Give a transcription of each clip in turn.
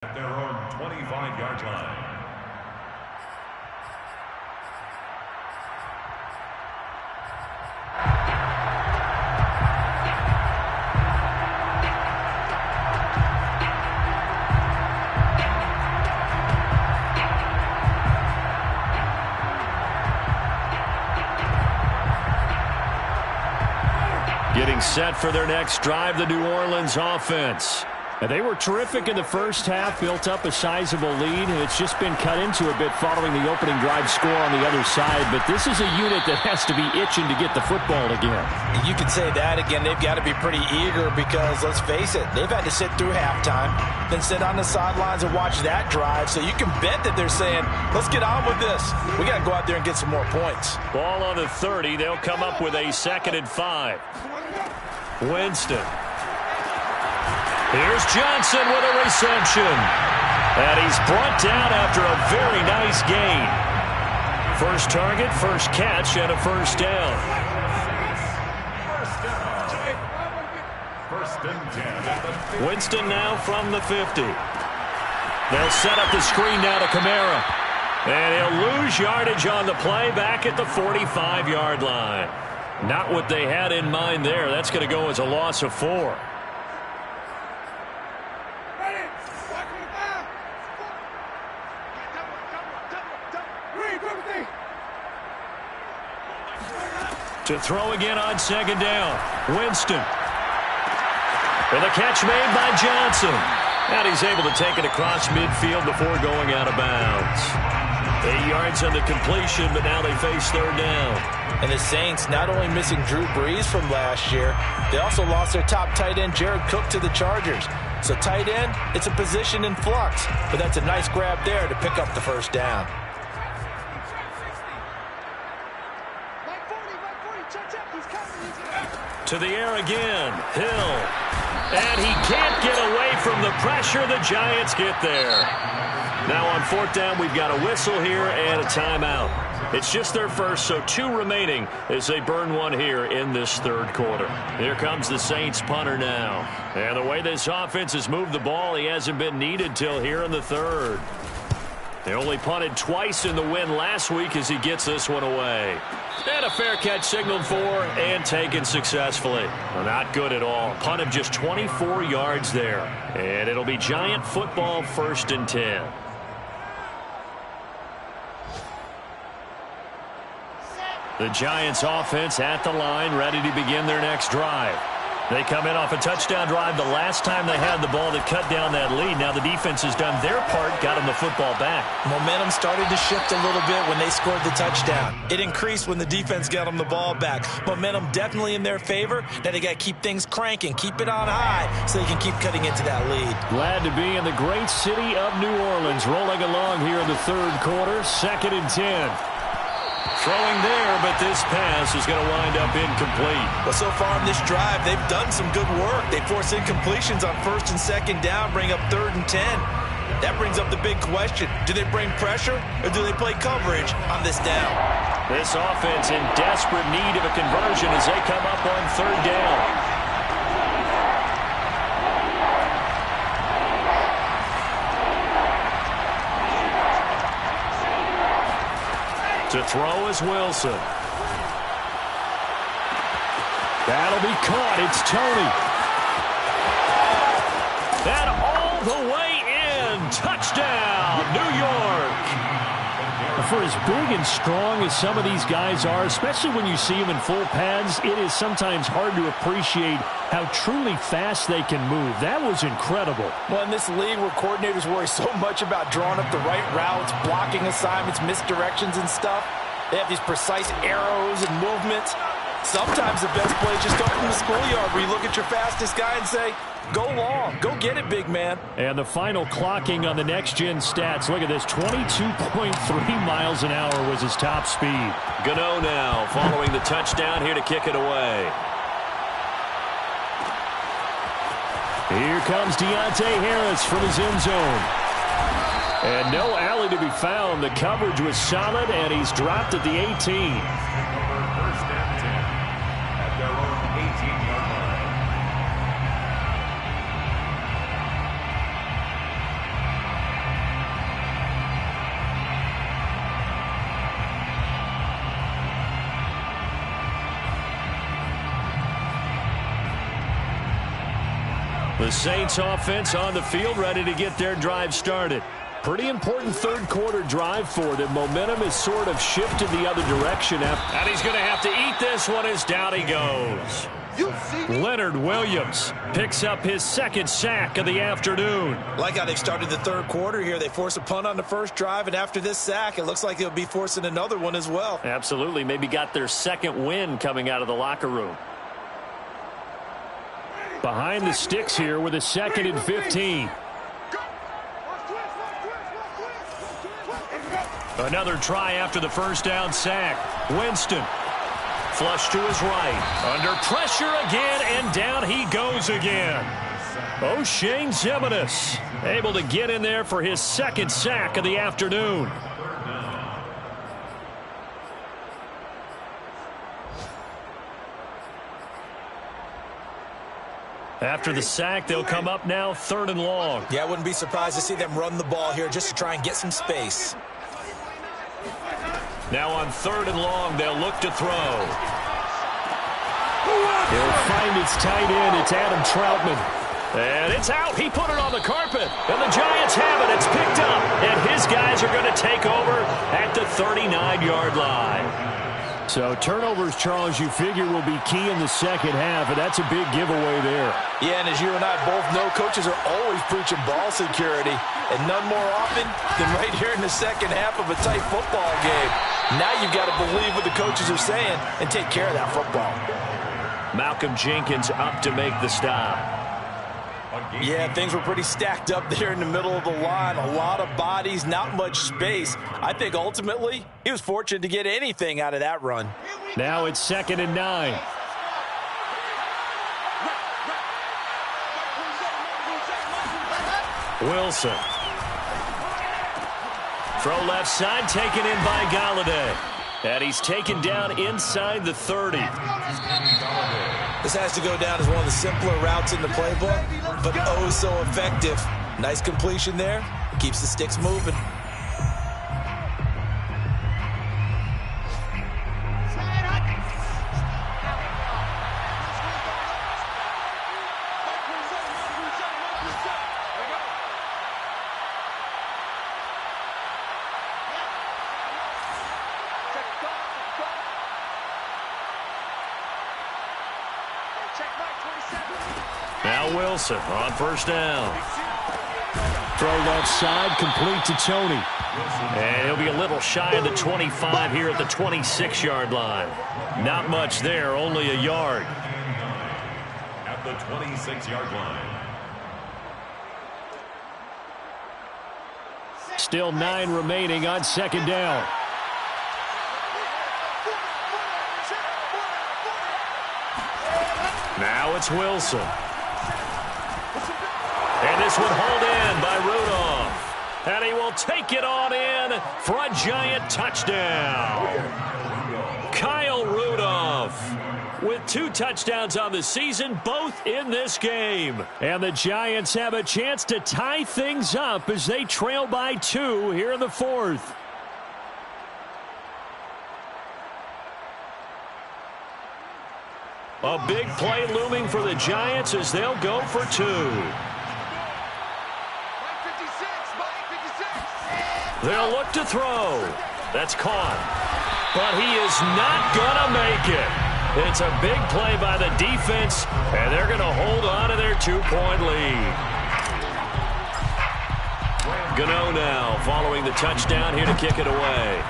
At their own 25-yard line. Getting set for their next drive, the New Orleans offense. They were terrific in the first half, built up a sizable lead, and it's just been cut into a bit following the opening drive score on the other side. But this is a unit that has to be itching to get the football again. You can say that again. They've got to be pretty eager because, let's face it, they've had to sit through halftime, then sit on the sidelines and watch that drive. So you can bet that they're saying, let's get on with this. We got to go out there and get some more points. Ball on the 30. They'll come up with a 2nd and 5. Winston. Here's Johnson with a reception. And he's brought down after a very nice gain. First target, first catch, and a first down. First and 10. Winston now from the 50. They'll set up the screen now to Kamara. And he'll lose yardage on the play back at the 45-yard line. Not what they had in mind there. That's going to go as a loss of 4. To throw again on 2nd down. Winston. With a catch made by Johnson. And he's able to take it across midfield before going out of bounds. 8 yards on the completion, but now they face 3rd down. And the Saints not only missing Drew Brees from last year, they also lost their top tight end, Jared Cook, to the Chargers. So tight end, it's a position in flux. But that's a nice grab there to pick up the first down. To the air again. Hill. And he can't get away from the pressure. The Giants get there. Now on 4th down, we've got a whistle here and a timeout. It's just their first, so 2 remaining as they burn one here in this 3rd quarter. Here comes the Saints punter now. And the way this offense has moved the ball, he hasn't been needed till here in the 3rd. They only punted twice in the win last week as he gets this one away. And a fair catch signaled for and taken successfully. Well, not good at all. Punt of just 24 yards there. And it'll be Giant football 1st and 10. The Giants offense at the line, ready to begin their next drive. They come in off a touchdown drive the last time they had the ball that cut down that lead. Now the defense has done their part, got them the football back. Momentum started to shift a little bit when they scored the touchdown. It increased when the defense got them the ball back. Momentum definitely in their favor. Now they got to keep things cranking, keep it on high so they can keep cutting into that lead. Glad to be in the great city of New Orleans, rolling along here in the 3rd quarter, 2nd and 10. Throwing there, but this pass is going to wind up incomplete. Well, so far in this drive, they've done some good work. They force incompletions on 1st and 2nd down, bring up 3rd and 10. That brings up the big question. Do they bring pressure or do they play coverage on this down? This offense in desperate need of a conversion as they come up on 3rd down. To throw is Wilson. That'll be caught. It's Tony. And all the way in. Touchdown, New York. For as big and strong as some of these guys are, especially when you see them in full pads, it is sometimes hard to appreciate how truly fast they can move. That was incredible. Well, in this league where coordinators worry so much about drawing up the right routes, blocking assignments, misdirections and stuff, they have these precise arrows and movements. Sometimes the best plays just start from the schoolyard where you look at your fastest guy and say, go long, go get it, big man. And the final clocking on the next-gen stats. Look at this, 22.3 miles an hour was his top speed. Gano now following the touchdown here to kick it away. Here comes Deontay Harris from his end zone. And no alley to be found. The coverage was solid, and he's dropped at the 18. The Saints offense on the field, ready to get their drive started. Pretty important third quarter drive for them. Momentum has sort of shifted the other direction. And he's going to have to eat this one as down he goes. Leonard Williams picks up his second sack of the afternoon. Like how they've started the third quarter here. They force a punt on the first drive, and after this sack, it looks like they'll be forcing another one as well. Absolutely. Maybe got their second win coming out of the locker room. Behind the sticks here with a 2nd and 15. Another try after the first down sack. Winston. Flush to his right. Under pressure again, and down he goes again. O'Shane Ximines able to get in there for his second sack of the afternoon. After the sack, they'll come up now 3rd and long. Yeah, I wouldn't be surprised to see them run the ball here just to try and get some space. Now on 3rd and long, they'll look to throw. He'll find its tight end. It's Adam Troutman. And it's out. He put it on the carpet. And the Giants have it. It's picked up. And his guys are going to take over at the 39-yard line. So turnovers, Charles, you figure will be key in the second half, and that's a big giveaway there. Yeah, and as you and I both know, coaches are always preaching ball security, and none more often than right here in the second half of a tight football game. Now you've got to believe what the coaches are saying and take care of that football. Malcolm Jenkins up to make the stop. Yeah, things were pretty stacked up there in the middle of the line. A lot of bodies, not much space. I think ultimately he was fortunate to get anything out of that run. Now it's 2nd and 9. Wilson. Throw left side, taken in by Galladay. And he's taken down inside the 30. This has to go down as one of the simpler routes in the playbook, but oh so effective. Nice completion there. Keeps the sticks moving. Now Wilson on 1st down. Throw left side, complete to Tony. And he'll be a little shy of the 25 here at the 26-yard line. Not much there, only a yard. At the 26-yard line. Still 9 remaining on 2nd down. Now it's Wilson. And this one hauled in by Rudolph. And he will take it on in for a Giant touchdown. Kyle Rudolph with 2 touchdowns on the season, both in this game. And the Giants have a chance to tie things up as they trail by 2 here in the 4th. A big play looming for the Giants as they'll go for 2. They'll look to throw. That's caught. But he is not going to make it. It's a big play by the defense, and they're going to hold on to their 2-point lead. Gano now following the touchdown here to kick it away.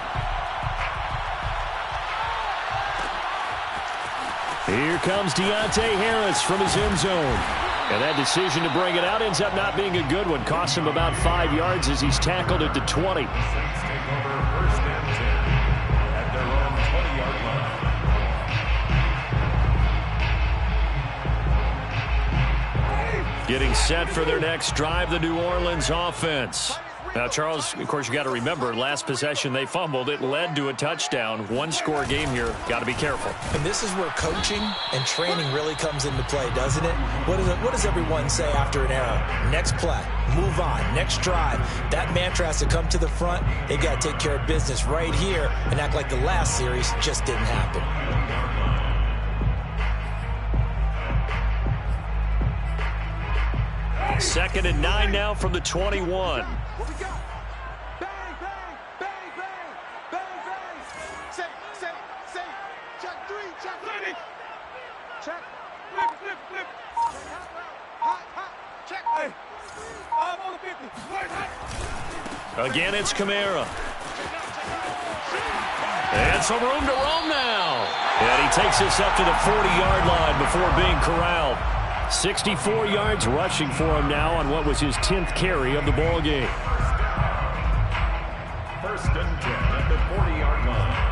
Here comes Deontay Harris from his end zone. And that decision to bring it out ends up not being a good one. Costs him about 5 yards as he's tackled at the 20. Take over 1st and 10 at their own 20-yard line. Getting set for their next drive, the New Orleans offense. Now, Charles, of course, you got to remember, last possession they fumbled. It led to a touchdown. 1-score game here. Got to be careful. And this is where coaching and training really comes into play, doesn't it? What does everyone say after an error? Next play, move on, next drive. That mantra has to come to the front. They got to take care of business right here and act like the last series just didn't happen. 2nd and 9 now from the 21. Again, it's Kamara. And some room to roam now. And he takes this up to the 40-yard line before being corralled. 64 yards rushing for him now on what was his 10th carry of the ball game. 1st and 10 at the 40-yard line.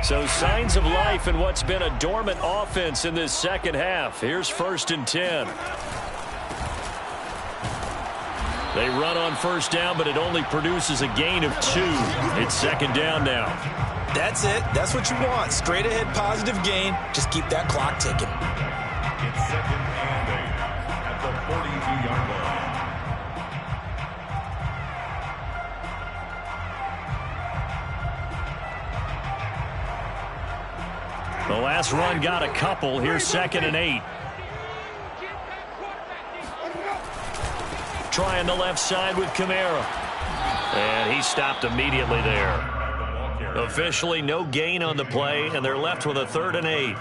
So signs of life in what's been a dormant offense in this second half. Here's 1st and 10. They run on 1st down, but it only produces a gain of 2. It's 2nd down now. That's it. That's what you want. Straight ahead positive gain. Just keep that clock ticking. It's 2nd and 8 at the 42-yard line. The last run got a couple. Here's 2nd and 8. Trying the left side with Kamara. And he stopped immediately there. Officially no gain on the play, and they're left with a 3rd and 8.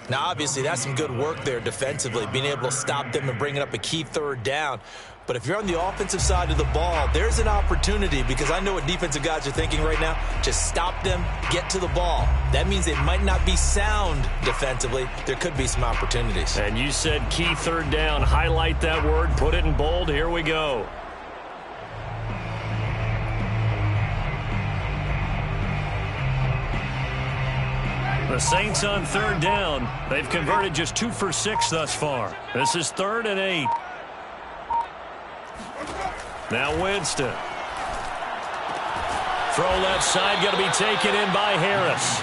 Now, obviously, that's some good work there defensively, being able to stop them and bringing up a key 3rd down. But if you're on the offensive side of the ball, there's an opportunity, because I know what defensive guys are thinking right now. Just stop them, get to the ball. That means it might not be sound defensively. There could be some opportunities. And you said key 3rd down. Highlight that word, put it in bold. Here we go. The Saints on 3rd down. They've converted just 2 for 6 thus far. This is 3rd and 8. Now Winston. Throw left side, going to be taken in by Harris.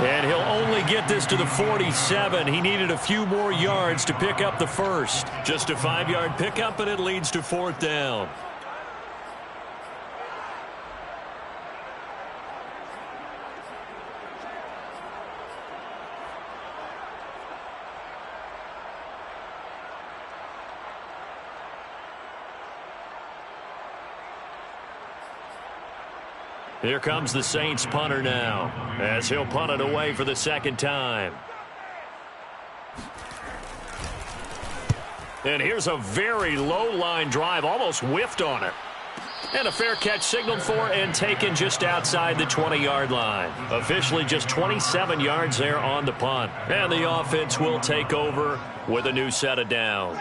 And he'll only get this to the 47. He needed a few more yards to pick up the 1st. Just a 5-yard pickup, and it leads to 4th down. Here comes the Saints punter now, as he'll punt it away for the 2nd time. And here's a very low line drive, almost whiffed on it. And a fair catch signaled for and taken just outside the 20-yard line. Officially just 27 yards there on the punt. And the offense will take over with a new set of downs.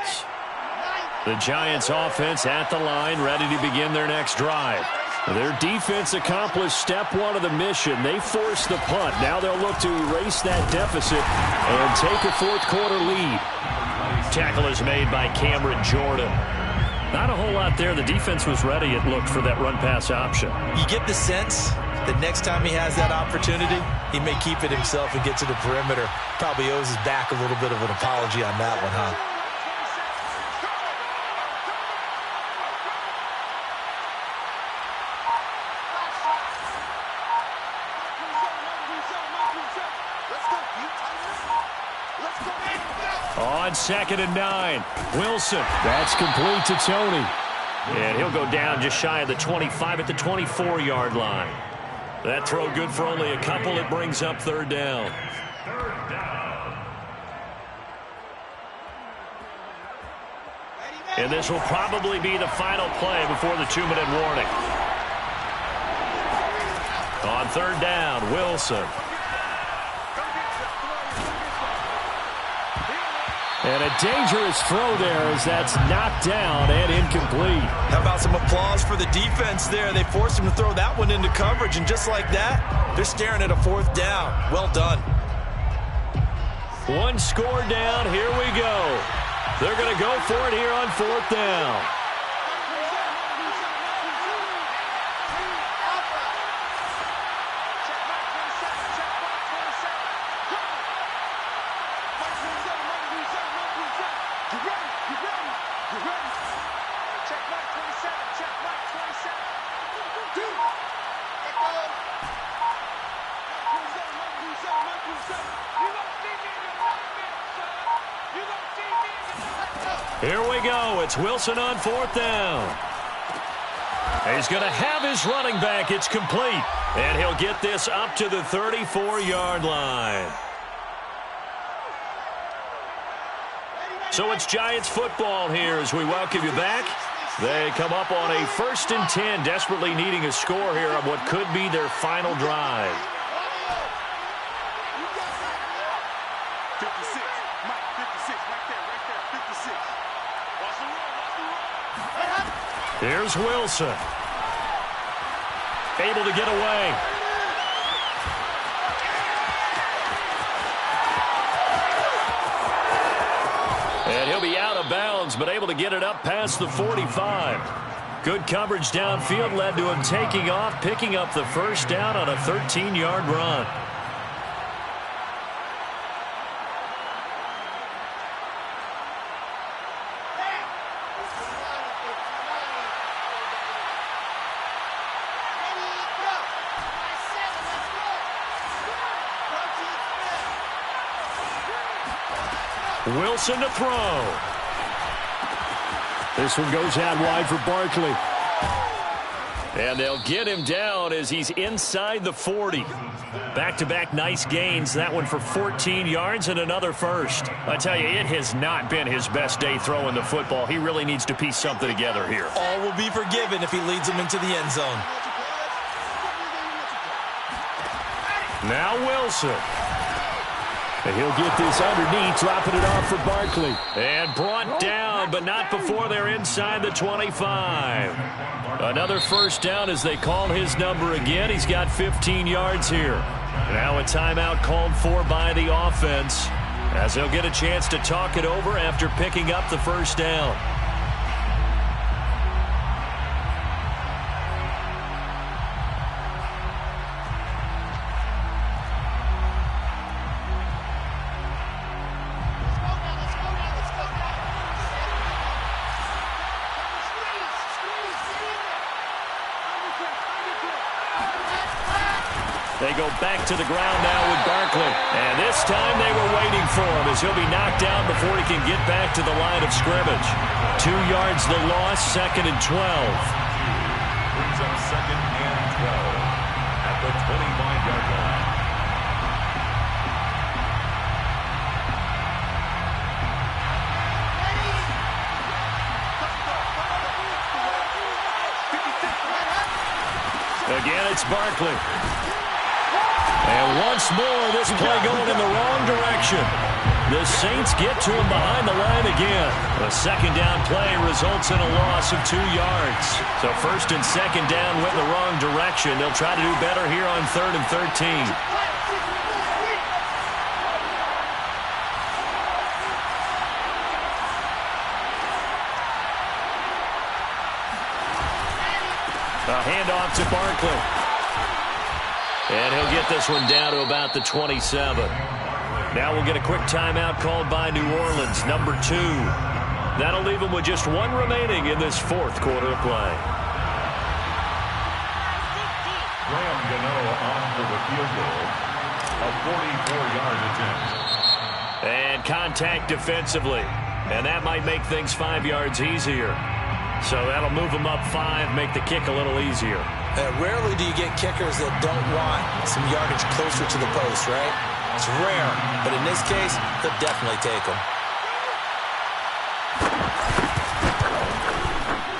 The Giants offense at the line, ready to begin their next drive. Their defense accomplished step 1 of the mission. They forced the punt. Now they'll look to erase that deficit and take a 4th quarter lead. Tackle is made by Cameron Jordan. Not a whole lot there. The defense was ready, it looked, for that run-pass option. You get the sense that next time he has that opportunity, he may keep it himself and get to the perimeter. Probably owes his back a little bit of an apology on that one, huh? On 2nd and 9, Wilson. That's complete to Tony. And he'll go down just shy of the 25 at the 24-yard line. That throw good for only a couple. It brings up 3rd down. And this will probably be the final play before the 2-minute warning. On 3rd down, Wilson. And a dangerous throw there as that's knocked down and incomplete. How about some applause for the defense there? They forced him to throw that one into coverage, and just like that, they're staring at a 4th down. Well done. 1 score down. Here we go. They're going to go for it here on 4th down. Here we go. It's Wilson on 4th down. He's going to have his running back. It's complete. And he'll get this up to the 34-yard line. So it's Giants football here as we welcome you back. They come up on a 1st and 10, desperately needing a score here on what could be their final drive. 56. Mike, 56. Right there. 56. Watch the run. Here's Wilson. Able to get away. And he'll be out of bounds, but able to get it up past the 45. Good coverage downfield led to him taking off, picking up the 1st down on a 13-yard run. Wilson to throw. This one goes out wide for Barkley. And they'll get him down as he's inside the 40. Back-to-back nice gains. That one for 14 yards and another 1st. I tell you, it has not been his best day throwing the football. He really needs to piece something together here. All will be forgiven if he leads them into the end zone. Now Wilson. And he'll get this underneath, dropping it off for Barkley. And brought down, but not before they're inside the 25. Another 1st down as they call his number again. He's got 15 yards here. Now a timeout called for by the offense, as they'll get a chance to talk it over after picking up the 1st down. They go back to the ground now with Barkley. And this time they were waiting for him as he'll be knocked down before he can get back to the line of scrimmage. 2 yards the loss, 2nd and 12. Brings up 2nd and 12 at the 25-yard line. Again, it's Barkley. And once more, this play going in the wrong direction. The Saints get to him behind the line again. The 2nd down play results in a loss of 2 yards. So 1st and 2nd down went in the wrong direction. They'll try to do better here on 3rd and 13. A handoff to Barkley. And he'll get this one down to about the 27. Now we'll get a quick timeout called by New Orleans, number 2. That'll leave them with just 1 remaining in this 4th quarter of play. Graham Gano on for the field goal. A 44-yard attempt. And contact defensively. And that might make things 5 yards easier. So that'll move them up 5, make the kick a little easier. Rarely do you get kickers that don't want some yardage closer to the post, right? It's rare, but in this case, they'll definitely take them.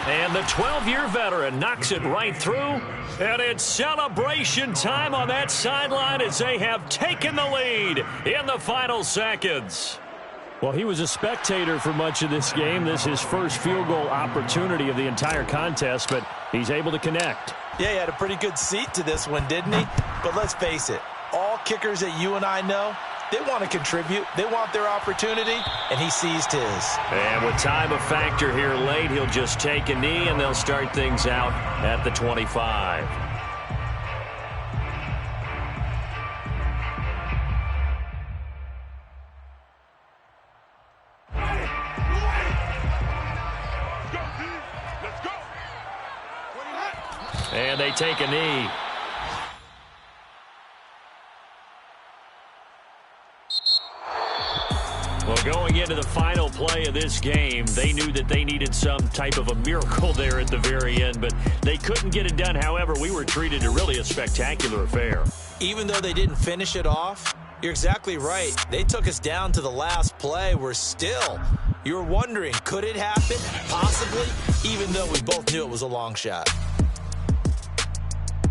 And the 12-year veteran knocks it right through. And it's celebration time on that sideline as they have taken the lead in the final seconds. Well, he was a spectator for much of this game. This is his first field goal opportunity of the entire contest, but he's able to connect. Yeah, he had a pretty good seat to this one, didn't he? But let's face it, all kickers that you and I know, they want to contribute. They want their opportunity, and he seized his. And with time a factor here late, he'll just take a knee, and they'll start things out at the 25. And they take a knee. Well, going into the final play of this game, they knew that they needed some type of a miracle there at the very end, but they couldn't get it done. However, we were treated to really a spectacular affair. Even though they didn't finish it off, you're exactly right. They took us down to the last play. You're wondering, could it happen? Possibly, even though we both knew it was a long shot.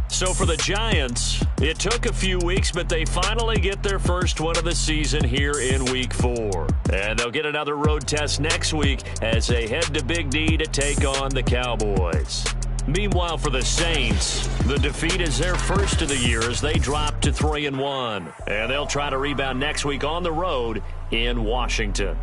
So for the Giants, it took a few weeks, but they finally get their first one of the season here in Week 4. And they'll get another road test next week as they head to Big D to take on the Cowboys. Meanwhile, for the Saints, the defeat is their first of the year as they drop to 3-1. And they'll try to rebound next week on the road in Washington.